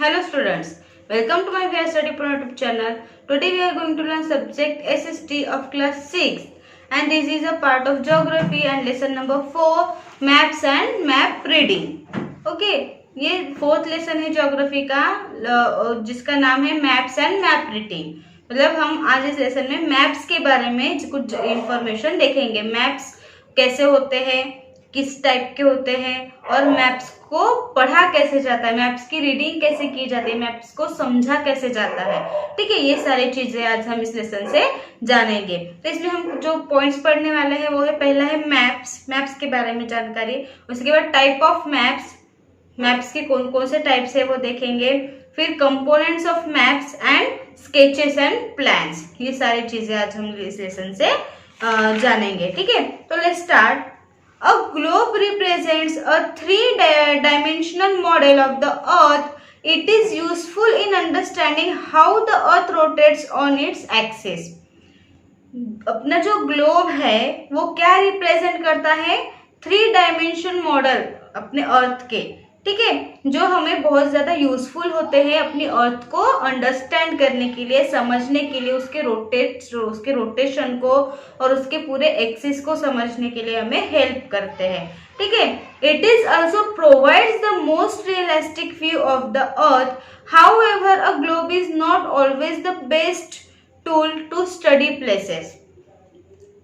Hello students, welcome to my VR Study Pro YouTube channel. Today we are going to learn subject SST of class 6 and this is a part of geography and lesson number 4 maps and map reading. Okay, ये fourth lesson है geography का जिसका नाम है maps and map reading. मतलब हम आज इस लेसन में मैप्स के बारे में कुछ इंफॉर्मेशन देखेंगे। मैप्स कैसे होते हैं, किस टाइप के होते हैं और मैप्स को पढ़ा कैसे जाता है, मैप्स की रीडिंग कैसे की जाती है, मैप्स को समझा कैसे जाता है। ठीक है, ये सारी चीजें आज हम इस लेसन से जानेंगे। तो इसमें हम जो पॉइंट्स पढ़ने वाले हैं वो है, पहला है मैप्स, मैप्स के बारे में जानकारी। उसके बाद टाइप ऑफ मैप्स, मैप्स के कौन कौन से टाइप्स है वो देखेंगे। फिर components of maps and sketches and plans, ये सारी चीजें आज हम इस लेसन से जानेंगे। ठीक है, तो let's start. A globe represents a three-dimensional model of the Earth. It is useful in understanding how the Earth rotates on its axis. अपना जो ग्लोब है वो क्या रिप्रेजेंट करता है? 3 डायमेंशन मॉडल अपने अर्थ के। ठीक है, जो हमें बहुत ज्यादा यूजफुल होते हैं अपनी अर्थ को अंडरस्टैंड करने के लिए, समझने के लिए, उसके रोटेशन को और उसके पूरे एक्सिस को समझने के लिए हमें हेल्प करते हैं। ठीक है, it is also provides the most realistic view of the earth. However a globe is not always the best tool to study places.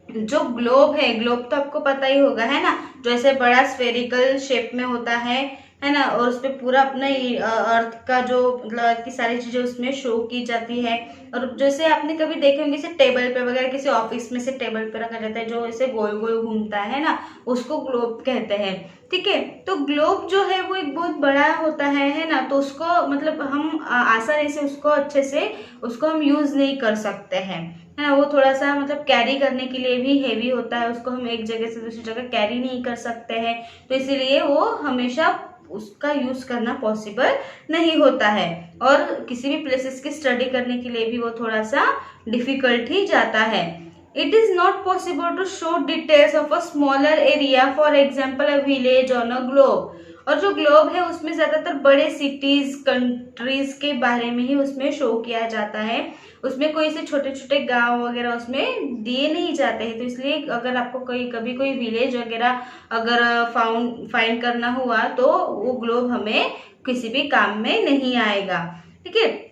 जो ग्लोब है, ग्लोब तो आपको पता ही होगा, है ना, जो ऐसे बड़ा स्फेरिकल शेप में होता है ना, और उस पे पूरा अपना अर्थ का जो मतलब अर्थ की सारी चीजें उसमें शो की जाती है। और जैसे आपने कभी देखे होंगे इसे टेबल पे वगैरह, किसी ऑफिस में से टेबल पे रखा जाता है जो ऐसे गोल गोल घूमता है ना, उसको ग्लोब कहते हैं। ठीक है, तो ग्लोब जो है वो एक बहुत बड़ा होता है ना, तो उसको मतलब हम आसानी से उसको अच्छे से उसको हम यूज नहीं कर सकते हैं, है ना। वो थोड़ा सा मतलब कैरी करने के लिए भी हेवी होता है, उसको हम एक जगह से दूसरी जगह कैरी नहीं कर सकते हैं, तो इसीलिए वो हमेशा उसका यूज करना पॉसिबल नहीं होता है। और किसी भी प्लेसेस की स्टडी करने के लिए भी वो थोड़ा सा डिफिकल्ट ही जाता है। It is not possible to show details of a smaller area, for example a village on a globe. और जो ग्लोब है उसमें ज्यादातर बड़े सिटीज, कंट्रीज के बारे में ही उसमें शो किया जाता है। उसमें कोई से छोटे छोटे गांव वगैरह उसमें दिए नहीं जाते हैं। तो इसलिए अगर आपको कभी कोई विलेज वगैरह अगर फाइंड करना हुआ तो वो ग्लोब हमें किसी भी काम में नहीं आएगा। ठीक है,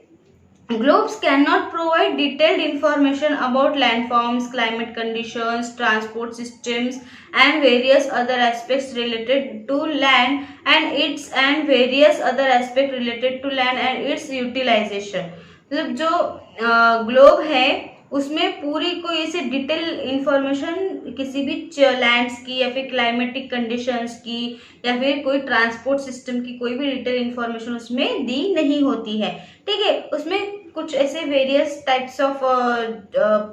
Globes cannot provide detailed information about landforms, climate conditions, transport systems, and various other aspects related to land and various other aspects related to land and its utilization. मतलब जो ग्लोब है उसमें पूरी कोई ऐसे डिटेल इंफॉर्मेशन किसी भी lands की या फिर क्लाइमेटिक कंडीशंस की या फिर कोई ट्रांसपोर्ट सिस्टम की कोई भी डिटेल इंफॉर्मेशन उसमें दी नहीं होती है। ठीक है, उसमें कुछ ऐसे वेरियस टाइप्स ऑफ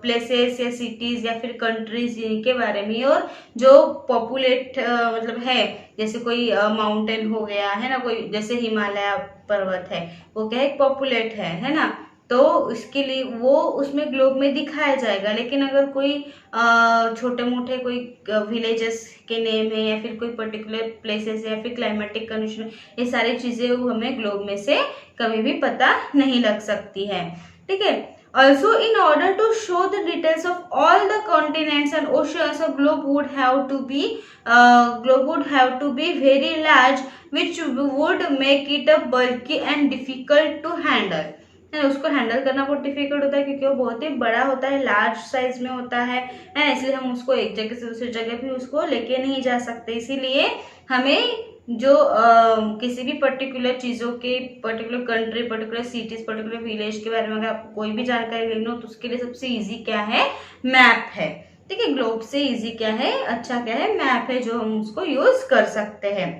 प्लेसेस या सिटीज या फिर कंट्रीज के बारे में, और जो पॉपुलेट मतलब है, जैसे कोई माउंटेन हो गया, है ना, कोई जैसे हिमालय पर्वत है वो क्या है, पॉपुलेट है ना, तो उसके लिए वो उसमें ग्लोब में दिखाया जाएगा। लेकिन अगर कोई छोटे मोटे कोई विलेजेस के नेम है या फिर कोई पर्टिकुलर प्लेसेस या फिर क्लाइमेटिक कंडीशन, ये सारी चीजें हमें ग्लोब में से कभी भी पता नहीं लग सकती है। ठीक है, also in order to show the details of all the continents and oceans, a globe would have to be very large, which would make it a bulky and difficult to handle। उसको handle करना बहुत difficult होता है क्योंकि वो बहुत ही बड़ा होता है, लार्ज साइज में होता है, इसलिए हम उसको एक जगह से दूसरी जगह भी उसको लेके नहीं जा सकते। इसीलिए हमें जो किसी भी पर्टिकुलर चीजों के, particular country, particular cities, particular village के बारे में अगर आपको कोई भी जानकारी लेनी हो तो उसके लिए सबसे इजी क्या है, मैप है। ठीक है, ग्लोब से इजी क्या है, अच्छा क्या है, मैप है, जो हम उसको यूज कर सकते हैं।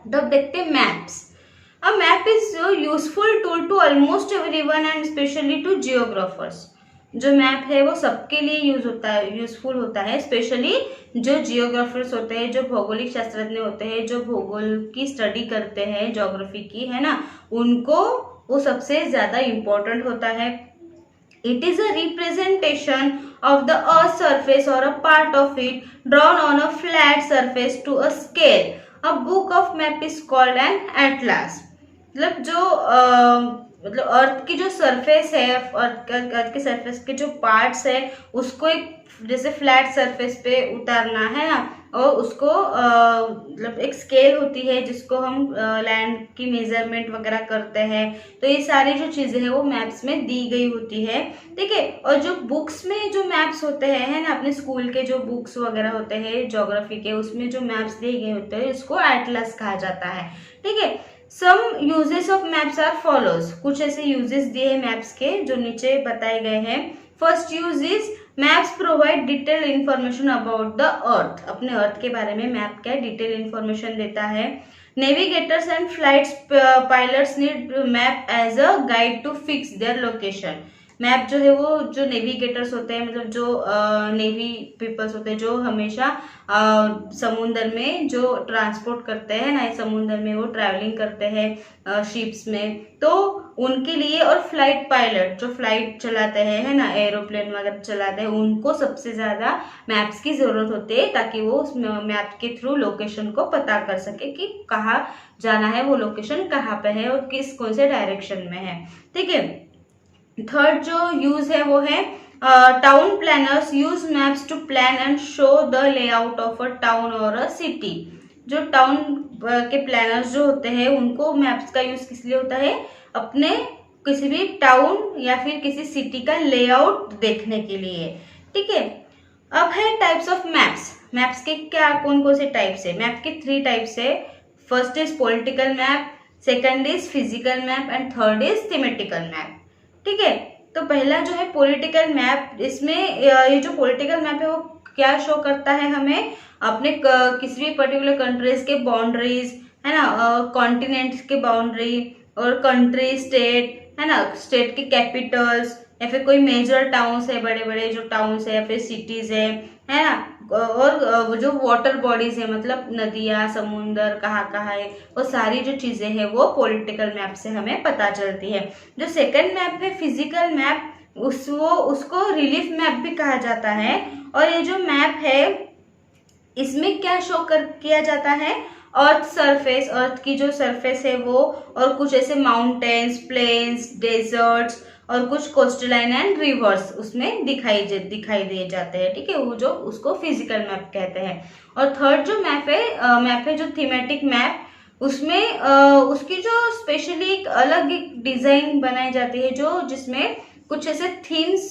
तो देखते हैं maps. A map is a useful tool to almost everyone and especially to geographers। जो मैप है वो सबके लिए यूजफुल होता है, स्पेशली जो जियोग्राफर्स होते हैं, जो भौगोलिक शास्त्रज्ञ होते हैं, जो भूगोल की स्टडी करते हैं, ज्योग्राफी की, है ना, उनको वो सबसे ज्यादा इम्पोर्टेंट होता है। It is a representation of the earth's surface or a part of it drawn on a flat surface to a scale। A book of map is called an atlas। मतलब जो मतलब अर्थ की जो सरफेस है, अर्थ के surface के जो parts है उसको एक जैसे फ्लैट सरफेस पे उतारना है ना, और उसको मतलब एक स्केल होती है जिसको हम लैंड की मेजरमेंट वगैरह करते हैं। तो ये सारी जो चीजें हैं वो मैप्स में दी गई होती है, ठीक है। और जो बुक्स में जो मैप्स होते हैं है ना, अपने स्कूल के जो बुक्स वगैरह होते हैं ज्योग्राफी के, उसमें जो मैप्स दिए गए होते हैं इसको एटलस कहा जाता है, ठीक है। Some uses of maps are follows, कुछ ऐसे यूजेस दिए हैं मैप्स के जो नीचे बताए गए हैं। First use is maps provide detail information about the earth, अपने अर्थ के बारे में मैप क्या डिटेल इंफॉर्मेशन देता है। Navigators and flights pilots need map as a guide to fix their location. Map जो है वो जो नेविगेटर्स होते हैं, मतलब जो नेवी पीपल्स होते हैं जो हमेशा समुद्र में जो ट्रांसपोर्ट करते हैं ना, समुद्र में वो ट्रैवलिंग करते हैं शिप्स में, तो उनके लिए, और फ्लाइट पायलट जो फ्लाइट चलाते हैं है ना, एरोप्लेन वगैरह चलाते हैं, उनको सबसे ज्यादा मैप्स की जरूरत होती है ताकि वो उस मैप के थ्रू लोकेशन को पता कर सके कि कहाँ जाना है, वो लोकेशन कहाँ पे है और किस कौन से डायरेक्शन में है, ठीक है। थर्ड जो यूज है वो है town planners use maps to plan and show the layout of a town और अ सिटी। जो टाउन के प्लानर्स जो होते हैं उनको मैप्स का यूज किस लिए होता है, अपने किसी भी टाउन या फिर किसी सिटी का लेआउट देखने के लिए, ठीक है। अब है टाइप्स ऑफ मैप्स। मैप्स के क्या कौन कौन से टाइप्स है, मैप के 3 टाइप्स है। First is political map, second is physical map and third is thematic map, ठीक है। तो पहला जो है पॉलिटिकल मैप, इसमें ये जो पॉलिटिकल मैप है वो क्या शो करता है हमें, अपने किसी भी पर्टिकुलर कंट्रीज के बाउंड्रीज है ना, कॉन्टिनेंट्स के बाउंड्री और कंट्री स्टेट है ना, स्टेट के कैपिटल्स या फिर कोई मेजर टाउन्स है, बड़े बड़े जो टाउन्स है या फिर सिटीज है ना, और जो वाटर बॉडीज है मतलब नदियाँ समुंदर कहाँ कहाँ है, वो सारी जो चीजें हैं वो पॉलिटिकल मैप से हमें पता चलती है। जो सेकंड मैप है फिजिकल मैप, उसको रिलीफ मैप भी कहा जाता है। और ये जो मैप है इसमें क्या शो किया जाता है, अर्थ सरफेस, अर्थ की जो सरफेस है वो, और कुछ ऐसे माउंटेन्स, प्लेन्स, डेजर्ट्स और कुछ कोस्टलाइन एंड रिवर्स उसमें दिखाई दिए जाते हैं, ठीक है। वो जो उसको फिजिकल मैप कहते हैं। और थर्ड जो मैप है जो थीमेटिक मैप, उसमें उसकी जो स्पेशली एक अलग एक डिजाइन बनाई जाती है जो जिसमें कुछ ऐसे थीम्स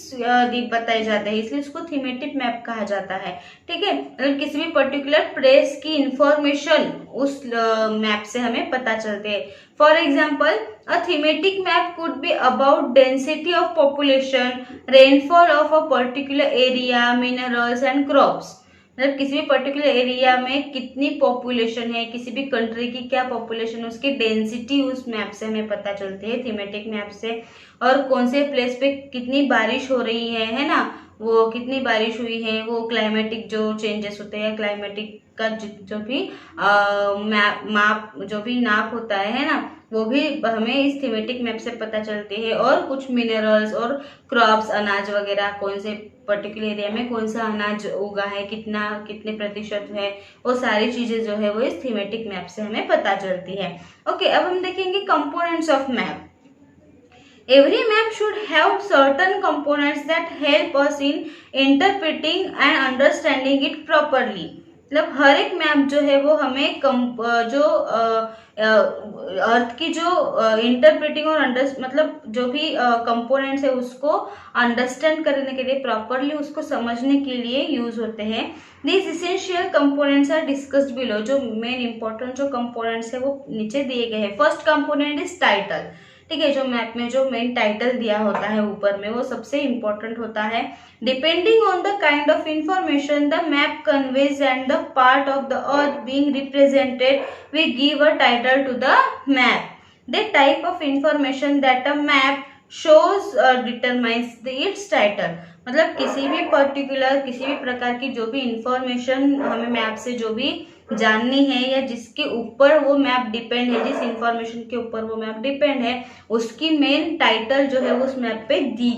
बताए जाते हैं, इसलिए उसको थीमेटिक मैप कहा जाता है, ठीक है। अगर किसी भी पर्टिकुलर प्लेस की इंफॉर्मेशन उस मैप से हमें पता चलती है। For example a thematic map could be about density of population, rainfall of a particular area, minerals and crops. मतलब किसी भी पर्टिकुलर एरिया में कितनी पॉपुलेशन है, किसी भी कंट्री की क्या पॉपुलेशन है, उसकी डेंसिटी उस मैप से हमें पता चलती है, थीमेटिक मैप से। और कौन से प्लेस पे कितनी बारिश हो रही है ना, वो कितनी बारिश हुई है, वो क्लाइमेटिक जो चेंजेस होते हैं, क्लाइमेटिक का जो भी माप जो भी नाप होता है ना, वो भी हमें इस थीमेटिक मैप से पता चलती है। और कुछ मिनरल्स और क्रॉप्स, अनाज वगैरह, कौन से पर्टिकुलर एरिया में कौन सा अनाज उगा है, कितने प्रतिशत है, वो सारी चीजें जो है वो इस थीमेटिक मैप से हमें पता चलती है। ओके, अब हम देखेंगे components of map. Every map should have certain components that help us in interpreting and understanding it properly. मतलब हर एक मैप जो है वो हमें जो अर्थ की जो इंटरप्रेटिंग और मतलब जो भी कंपोनेंट्स है उसको अंडरस्टैंड करने के लिए, प्रॉपरली उसको समझने के लिए यूज होते हैं। This essential components are discussed below. जो मेन इंपॉर्टेंट जो कंपोनेंट्स है वो नीचे दिए गए हैं। फर्स्ट कंपोनेंट इज टाइटल, ठीक है। जो मैप में जो मेन टाइटल दिया होता है ऊपर में वो सबसे इंपॉर्टेंट होता है। Depending on the kind of information the map conveys and the part of the earth being represented we give a title to the map. The type of information that a map shows determines its title. मतलब किसी भी प्रकार की जो भी information हमें map से जो भी जाननी है या जिसके ऊपर वो मैप डिपेंड है, जिस इंफॉर्मेशन के ऊपर वो मैप डिपेंड है, उसकी मेन टाइटल जो है उस मैप पे दी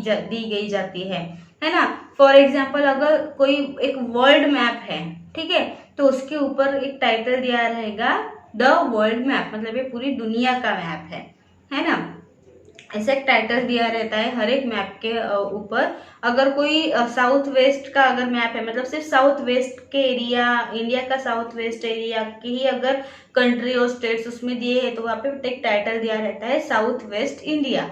गई जाती है ना। फॉर एग्जाम्पल अगर कोई एक वर्ल्ड मैप है, ठीक है, तो उसके ऊपर एक टाइटल दिया रहेगा द वर्ल्ड मैप, मतलब ये पूरी दुनिया का मैप है, है ना। ऐसा एक टाइटल दिया रहता है हर एक मैप के ऊपर। अगर कोई साउथ वेस्ट का अगर मैप है, मतलब सिर्फ साउथ वेस्ट के एरिया, इंडिया का साउथ वेस्ट एरिया की ही अगर कंट्री और स्टेट्स उसमें दिए हैं, तो वहाँ पे एक टाइटल दिया रहता है साउथ वेस्ट इंडिया,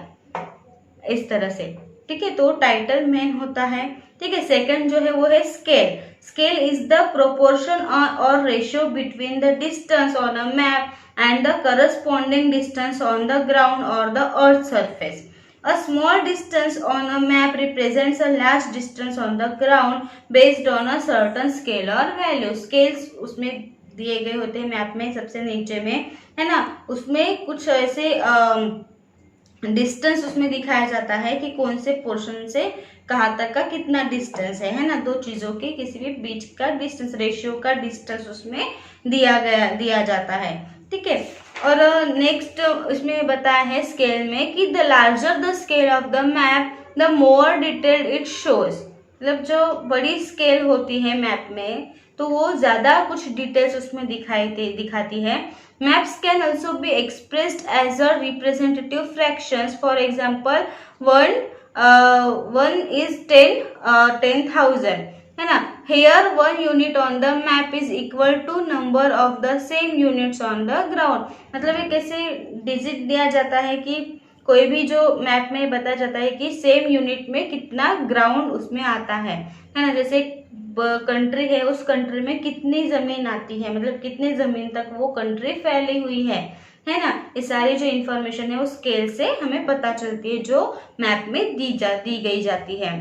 इस तरह से। ठीक है, तो टाइटल मेन होता है। ठीक है, सेकंड जो है वो है scale. Scale is the proportion और ratio between the distance on a map and the corresponding distance on the ground or the earth surface. A small distance on a map represents a large distance on the ground based on a certain scale or value. Scales उसमें दिए गए होते हैं map में सबसे नीचे में, है ना। उसमें कुछ ऐसे डिस्टेंस उसमें दिखाया जाता है कि कौन से पोर्शन से कहाँ तक का कितना डिस्टेंस है ना। दो चीजों के किसी भी बीच का डिस्टेंस, रेशियो का डिस्टेंस उसमें दिया जाता है। ठीक है, और नेक्स्ट इसमें बताया है स्केल में कि the larger the scale of the map the more detailed it shows. मतलब जो बड़ी स्केल होती है मैप में तो वो ज्यादा कुछ डिटेल्स उसमें दिखाती है। Maps can also be expressed as a representative fractions. For example, one is 10,000, है ना। Here one unit on the map is equal to number of the same units on the ground. मतलब एक ऐसे digit दिया जाता है कि कोई भी जो मैप में बताया जाता है कि सेम यूनिट में कितना ग्राउंड उसमें आता है ना। जैसे कंट्री है, उस कंट्री में कितनी जमीन आती है, मतलब कितनी जमीन तक वो कंट्री फैली हुई है ना। ये सारी जो इंफॉर्मेशन है उस स्केल से हमें पता चलती है जो मैप में दी गई जाती है।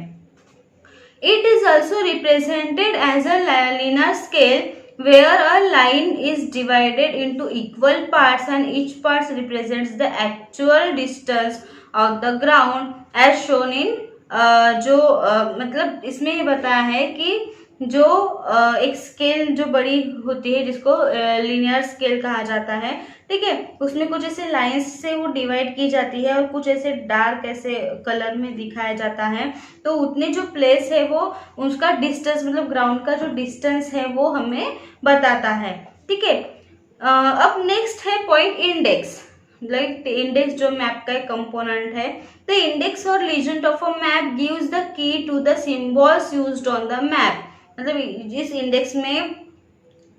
It is also represented as a linear scale where a line is divided into equal parts and each part represents the actual distance of the ground as shown in जो मतलब इसमें ये बताया है कि जो एक स्केल जो बड़ी होती है जिसको लीनियर स्केल कहा जाता है। ठीक है, उसमें कुछ ऐसे लाइंस से वो डिवाइड की जाती है और कुछ ऐसे डार्क ऐसे कलर में दिखाया जाता है। तो उतने जो प्लेस है वो उसका डिस्टेंस, मतलब ग्राउंड का जो डिस्टेंस है वो हमें बताता है। ठीक है, अब नेक्स्ट है पॉइंट इंडेक्स। लाइक इंडेक्स जो मैप का एक कंपोनेंट है। द इंडेक्स और legend of a map gives the key to the symbols used on the map. मतलब इस इंडेक्स में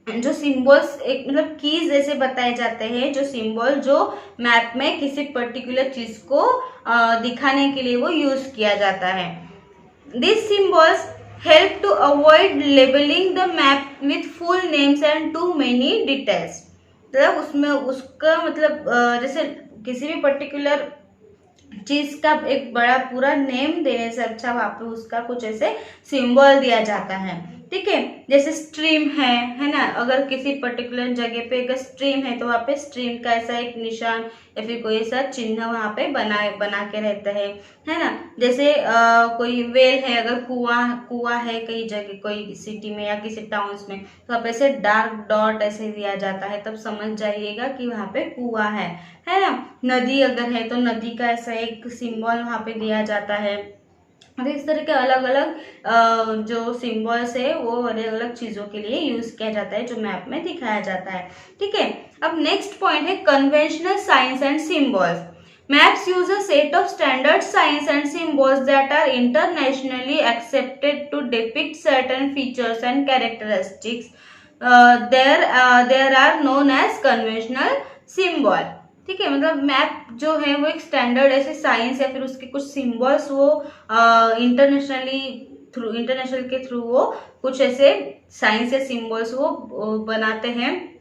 जो सिंबल्स एक मतलब कीज जैसे बताए जाते हैं, जो सिंबल जो मैप में किसी पर्टिकुलर चीज को दिखाने के लिए वो यूज किया जाता है। This symbols help to avoid labelling the map with full names and too many details. मतलब उसमें उसका मतलब जैसे किसी भी पर्टिकुलर चीज का एक बड़ा पूरा नेम देने से अच्छा वहां पे उसका कुछ ऐसे सिंबल दिया जाता है। ठीक है, जैसे स्ट्रीम है ना। अगर किसी पर्टिकुलर जगह पे अगर स्ट्रीम है तो वहाँ पे स्ट्रीम का ऐसा एक निशान या फिर कोई ऐसा चिन्ह वहाँ पे बना के रहता है ना। जैसे कोई वेल है, अगर कुआं है कई जगह, कोई सिटी में या किसी टाउन्स में, तो वहाँ पे ऐसे डार्क डॉट ऐसे दिया जाता है, तब समझ जाइएगा कि वहाँ पे कुआं है ना। नदी अगर है तो नदी का ऐसा एक सिंबल वहाँ पे दिया जाता है। तो इस तरह के अलग अलग जो सिंबल्स है वो अलग अलग चीजों के लिए यूज किया जाता है जो मैप में दिखाया जाता है। ठीक है, अब नेक्स्ट पॉइंट है conventional signs and symbols. Maps use a set of standard signs and symbols that are internationally accepted to depict certain features and characteristics there are known as conventional symbol. ठीक है, मतलब map जो है वो एक standard ऐसे science या फिर उसके कुछ सिंबल्स वो इंटरनेशनल के थ्रू वो कुछ ऐसे साइंस या सिंबल्स वो बनाते हैं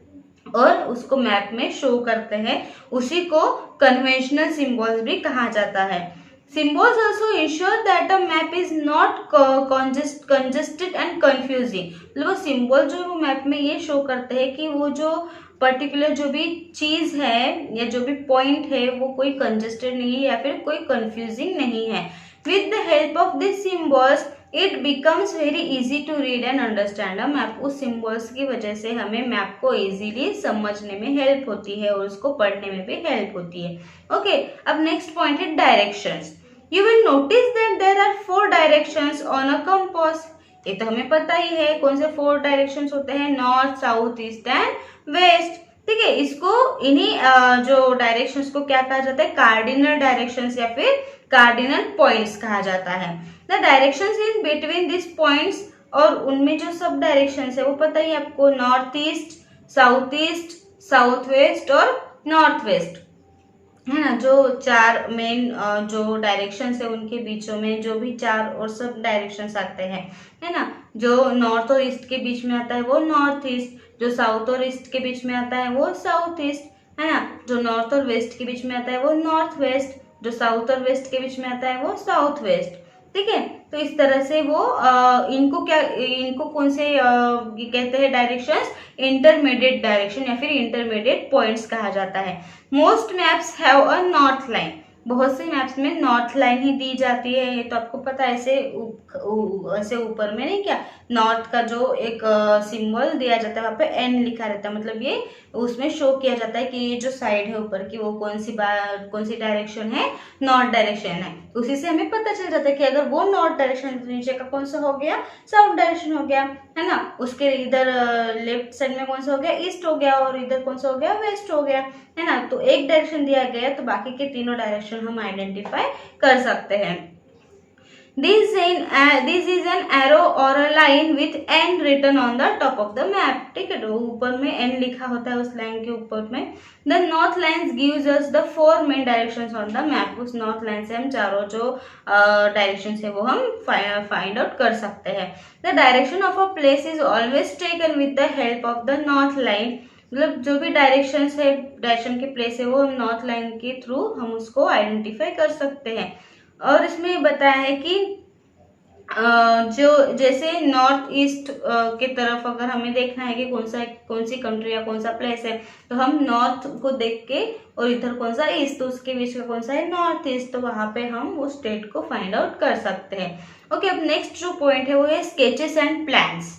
और उसको मैप में शो करते हैं। उसी को कन्वेंशनल सिंबल्स भी कहा जाता है। Symbols also ensure that a map is not congested and confusing। मतलब वो सिंबल जो वो मैप में ये शो करते हैं कि वो जो पर्टिकुलर जो भी चीज है या जो भी पॉइंट है वो कोई कंजेस्टेड नहीं है या फिर कोई कंफ्यूजिंग नहीं है। With the help of this symbols it becomes very easy to read and understand a map. उस सिंबल्स की वजह से हमें मैप को इजीली समझने में हेल्प होती है और उसको पढ़ने में भी हेल्प होती है। ओके, अब नेक्स्ट पॉइंट है directions. You will notice that there are 4 directions on a compass. ये तो हमें पता ही है कौन से 4 डायरेक्शंस होते हैं, north, south, east and west. ठीक है, इसको इन्हीं जो डायरेक्शंस को क्या कहा जाता है, कार्डिनल डायरेक्शंस या फिर कार्डिनल पॉइंट्स कहा जाता है। The directions in between this points, और उनमें जो सब डायरेक्शंस है वो पता ही आपको, north east, south east, south west और नॉर्थ वेस्ट, है ना। जो चार मेन जो डायरेक्शंस है उनके बीचों में जो भी चार और सब डायरेक्शंस आते हैं, है ना। जो नॉर्थ और ईस्ट के बीच में आता है वो नॉर्थ ईस्ट, जो साउथ और ईस्ट के बीच में आता है वो साउथ ईस्ट, है ना। जो नॉर्थ और वेस्ट के बीच में आता है वो नॉर्थ वेस्ट, जो साउथ और वेस्ट के बीच में आता है वो साउथ वेस्ट। ठीक है, तो इस तरह से वो इनको कौन से कहते हैं डायरेक्शंस, इंटरमीडिएट डायरेक्शन या फिर इंटरमीडिएट पॉइंट्स कहा जाता है। Most maps have a north line, बहुत से मैप्स में नॉर्थ लाइन ही दी जाती है। ये तो आपको पता है, ऐसे ऊपर में नहीं क्या, नॉर्थ का जो एक सिंबल दिया जाता है वहां पे एन लिखा रहता है, मतलब ये उसमें शो किया जाता है कि ये जो साइड है ऊपर की वो कौन सी डायरेक्शन है, नॉर्थ डायरेक्शन है। उसी से हमें पता चल जाता है कि अगर वो नॉर्थ डायरेक्शन, नीचे का कौन सा हो गया, साउथ डायरेक्शन हो गया, है ना। उसके इधर लेफ्ट साइड में कौन सा हो गया, ईस्ट हो गया, और इधर कौन सा हो गया, वेस्ट हो गया, है ना। तो एक डायरेक्शन दिया गया तो बाकी के तीनों डायरेक्शन हम आइडेंटिफाई कर सकते हैं। This is an arrow or a line with n written on the top of the map। ठीक है, तो ऊपर में n लिखा होता है उस लाइन के ऊपर में। The north lines gives us the four main directions on the map। उस नॉर्थ लाइन से हम चारों जो डायरेक्शन है वो हम फाइंड आउट कर सकते हैं। The direction of a place is always taken with the help of the north line। मतलब जो भी डायरेक्शन के प्लेस है वो हम नॉर्थ लाइन के थ्रू हम उसको आइडेंटिफाई कर सकते हैं। और इसमें बताया है कि जो जैसे नॉर्थ ईस्ट के तरफ अगर हमें देखना है कि कौन सी कंट्री या कौन सा प्लेस है, तो हम नॉर्थ को देख के, और इधर कौन सा ईस्ट, तो उसके बीच में कौन सा है, नॉर्थ ईस्ट, तो वहां पे हम वो स्टेट को फाइंड आउट कर सकते हैं। ओके, अब नेक्स्ट जो पॉइंट है वो है स्केचेस एंड प्लान्स।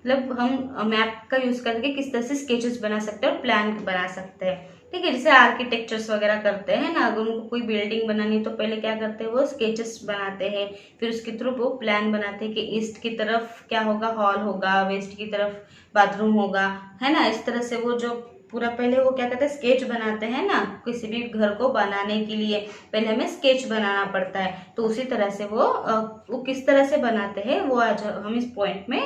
मतलब हम मैप का यूज करके किस तरह से स्केचेस बना सकते हैं और प्लान बना सकते हैं। ठीक है, जैसे आर्किटेक्चर्स वगैरह करते हैं ना, अगर उनको कोई बिल्डिंग बनानी तो पहले क्या करते हैं, वो स्केचेस बनाते हैं, फिर उसके थ्रू वो प्लान बनाते हैं कि ईस्ट की तरफ क्या होगा, हॉल होगा, वेस्ट की तरफ बाथरूम होगा, है ना। इस तरह से वो जो पूरा पहले वो क्या कहते हैं, स्केच बनाते हैं ना। किसी भी घर को बनाने के लिए पहले हमें स्केच बनाना पड़ता है, तो उसी तरह से वो किस तरह से बनाते हैं वो आज हम इस पॉइंट में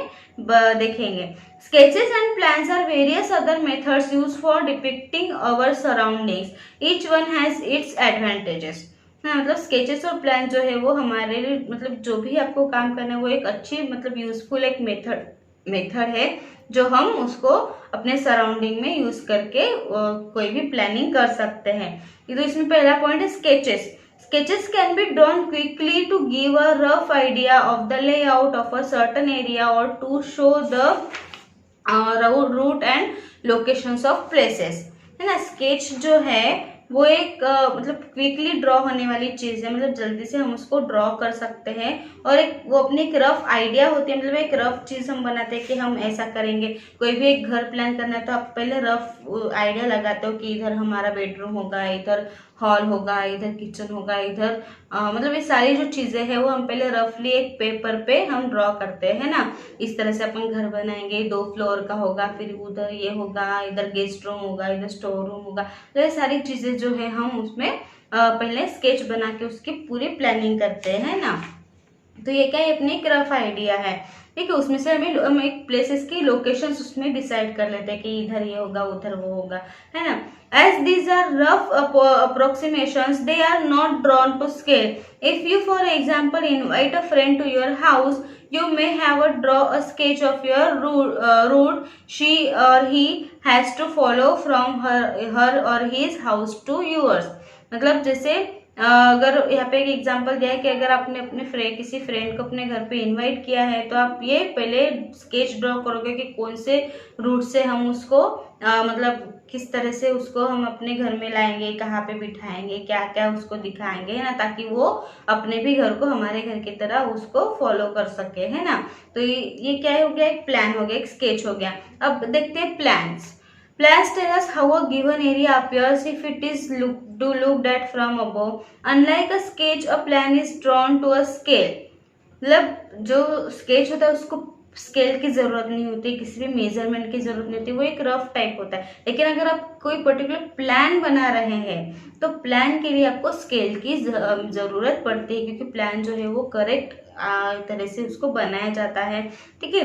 देखेंगे। Sketches and plans are various other methods used for depicting our surroundings, each one has its advantages. हाँ, मतलब स्केचेस और प्लान जो है वो हमारे लिए, मतलब जो भी आपको काम करना है वो एक अच्छी, मतलब यूजफुल एक मेथड है जो हम उसको अपने सराउंडिंग में यूज करके कोई भी प्लानिंग कर सकते हैं। तो इसमें पहला पॉइंट है sketches. Sketches can be drawn quickly to give a rough idea of the layout of a certain area or to show the route and locations of places, है ना। स्केच जो है वो एक मतलब क्विकली ड्रॉ होने वाली चीज है, मतलब जल्दी से हम उसको ड्रॉ कर सकते हैं, और एक वो अपनी एक रफ आइडिया होती है, मतलब एक रफ चीज हम बनाते हैं कि हम ऐसा करेंगे। कोई भी एक घर प्लान करना है तो आप पहले रफ आइडिया लगाते हो कि इधर हमारा बेडरूम होगा, इधर हॉल होगा, इधर किचन होगा, इधर मतलब ये सारी जो चीजें हैं वो हम पहले रफली एक पेपर पे हम ड्रॉ करते हैं ना। इस तरह से अपन घर बनाएंगे, 2 फ्लोर का होगा, फिर उधर ये होगा, इधर गेस्ट रूम होगा, इधर स्टोर रूम होगा, तो ये सारी चीजें जो है हम उसमें पहले स्केच बना के उसकी पूरी प्लानिंग करते हैं ना। तो ये क्या है, अपनी एक रफ आइडिया है, ठीक है। उसमें से हम एक प्लेसेस की लोकेशंस उसमें डिसाइड कर लेते हैं कि इधर ये होगा, उधर वो होगा, है ना। As these are rough approximations, they are not drawn to scale. If you, for example, invite a friend to your house, you may have a draw a sketch of your route she or he has to follow from her or his house to yours। मतलब जैसे अगर यहाँ पे एक example दिया है कि अगर आपने अपने किसी फ्रेंड को अपने घर पे इनवाइट किया है तो आप ये पहले स्केच ड्रॉ करोगे कि कौन से रूट से हम उसको मतलब किस तरह से उसको हम अपने घर में लाएंगे, कहाँ पे बिठाएंगे, क्या क्या उसको दिखाएंगे, है ना, ताकि वो अपने भी घर को हमारे घर की तरह उसको फॉलो कर सके, है ना। तो ये क्या हो गया, एक प्लान हो गया, एक स्केच हो गया। अब देखते हैं plans. Plans tell us how a given area appears if it is looked at from above. Unlike a sketch, a plan is drawn to a scale। मतलब जो स्केच होता है उसको स्केल की जरूरत नहीं होती, किसी भी मेजरमेंट की जरूरत नहीं होती, वो एक रफ टाइप होता है। लेकिन अगर आप कोई पर्टिकुलर प्लान बना रहे हैं तो प्लान के लिए आपको स्केल की जरूरत पड़ती है, क्योंकि प्लान जो है वो करेक्ट तरह से उसको बनाया जाता है, ठीक है।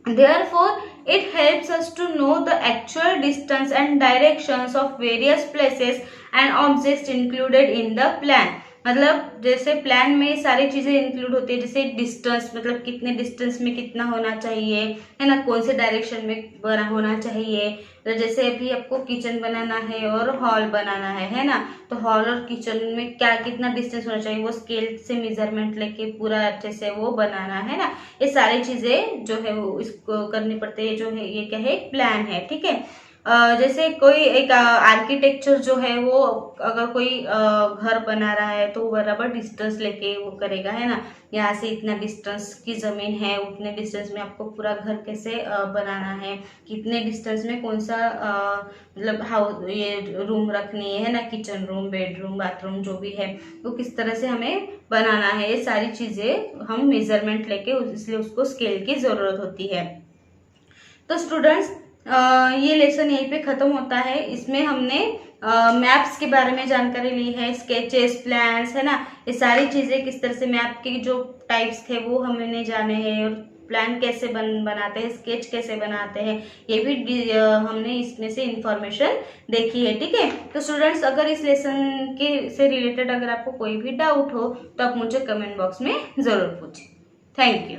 Therefore, it helps us to know the actual distance and directions of various places and objects included in the plan. मतलब जैसे प्लान में सारी चीजें इंक्लूड होती है, जैसे डिस्टेंस, मतलब कितने डिस्टेंस में कितना होना चाहिए, है ना, कौन से डायरेक्शन में बना होना चाहिए। तो जैसे अभी आपको किचन बनाना है और हॉल बनाना है ना, तो हॉल और किचन में क्या कितना डिस्टेंस होना चाहिए, वो स्केल से मेजरमेंट लेके पूरा अच्छे से वो बनाना है ना। ये सारी चीजें जो है वो इसको करनी पड़ती है, जो है ये क्या है, एक प्लान है, ठीक है। जैसे कोई एक आर्किटेक्चर जो है वो अगर कोई घर बना रहा है तो वो बराबर डिस्टेंस लेके वो करेगा, है ना। यहाँ से इतना डिस्टेंस की जमीन है, उतने डिस्टेंस में आपको पूरा घर कैसे बनाना है, कितने डिस्टेंस में कौन सा मतलब हाउस ये रूम रखनी है ना, किचन रूम, बेडरूम, बाथरूम जो भी है वो किस तरह से हमें बनाना है, ये सारी चीजें हम मेजरमेंट लेके, इसलिए उसको स्केल की जरूरत होती है। तो स्टूडेंट्स ये लेसन यहीं पे खत्म होता है। इसमें हमने मैप्स के बारे में जानकारी ली है, स्केचेस, प्लान्स, है ना, ये सारी चीजें किस तरह से मैप के जो टाइप्स थे वो हमने जाने हैं, और प्लान कैसे बनाते हैं, स्केच कैसे बनाते हैं, ये भी हमने इसमें से इंफॉर्मेशन देखी है, ठीक है। तो स्टूडेंट्स अगर इस लेसन के से रिलेटेड अगर आपको कोई भी डाउट हो तो आप मुझे कमेंट बॉक्स में जरूर पूछें। Thank you.